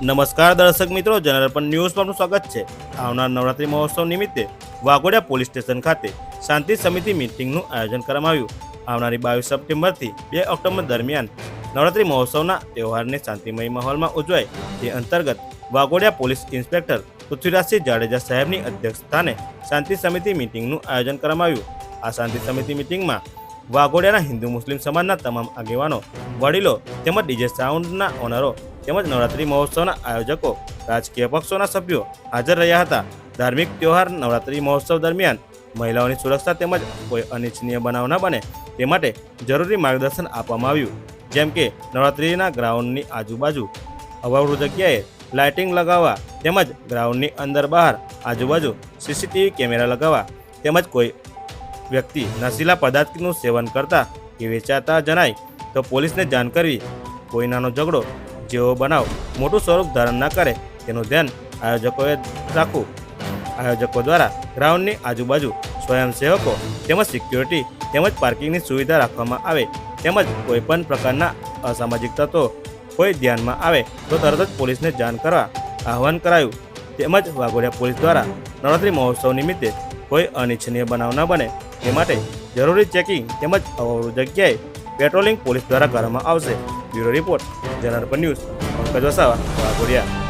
નમસ્કાર દર્શક મિત્રો, જનરપન ન્યૂઝ પર આપનું સ્વાગત છે। આવનાર નવરાત્રી મહોત્સવ નિમિત્તે વાઘોડિયા પોલીસ સ્ટેશન ખાતે શાંતિ સમિતિ મીટિંગનું આયોજન કરવામાં આવ્યું। આવનારી 22 સપ્ટેમ્બરથી 2 ઓક્ટોબર દરમિયાન નવરાત્રી મહોત્સવના તહેવારને શાંતિમય માહોલમાં ઉજવાય તે અંતર્ગત વાઘોડિયા પોલીસ ઇન્સ્પેક્ટર પૃથ્વીરાજસિંહ જાડેજા સાહેબની અધ્યક્ષસ્થાને શાંતિ સમિતિ મીટિંગનું આયોજન કરવામાં આવ્યું। આ શાંતિ સમિતિ મીટિંગમાં વાઘોડિયાના હિન્દુ મુસ્લિમ સમાજના તમામ આગેવાનો, વડીલો તેમજ ડીજે સાઉન્ડના ઓનરો તેમજ નવરાત્રી મહોત્સવના આયોજકો, રાજકીય પક્ષોના સભ્યો હાજર રહ્યા હતા। ધાર્મિક તહેવાર નવરાત્રી મહોત્સવ દરમિયાન મહિલાઓની સુરક્ષા તેમજ કોઈ અનિચ્છનીય બનાવ ન બને તે માટે જરૂરી માર્ગદર્શન આપવામાં આવ્યું, જેમ કે નવરાત્રીના ગ્રાઉન્ડની આજુબાજુ અવાવરૂ જગ્યાએ લાઇટિંગ લગાવવા તેમજ ગ્રાઉન્ડની અંદર બહાર આજુબાજુ સીસીટીવી કેમેરા લગાવવા તેમજ કોઈ વ્યક્તિ નશીલા પદાર્થનું સેવન કરતા કે વેચાતા જણાય તો પોલીસને જાણ કરવી। કોઈ નાનો ઝઘડો જેવો બનાવ મોટું સ્વરૂપ ધારણ ન કરે તેનું ધ્યાન આયોજકોએ રાખવું। આયોજકો દ્વારા ગ્રાઉન્ડની આજુબાજુ સ્વયંસેવકો તેમજ સિક્યોરિટી તેમજ પાર્કિંગની સુવિધા રાખવામાં આવે તેમજ કોઈપણ પ્રકારના અસામાજિક તત્વો કોઈ ધ્યાનમાં આવે તો તરત જ પોલીસને જાણ કરવા આહવાન કરાયું। તેમજ વાઘોડિયા પોલીસ દ્વારા નવરાત્રી મહોત્સવ નિમિત્તે કોઈ અનિચ્છનીય બનાવ ન બને તે માટે જરૂરી ચેકિંગ તેમજ અવાવરૂ જગ્યાએ પેટ્રોલિંગ પોલીસ દ્વારા કરવામાં આવશે। બ્યુરો રિપોર્ટ, જનરપન ન્યૂઝ, પંકજ વસાવા, વાઘોડિયા।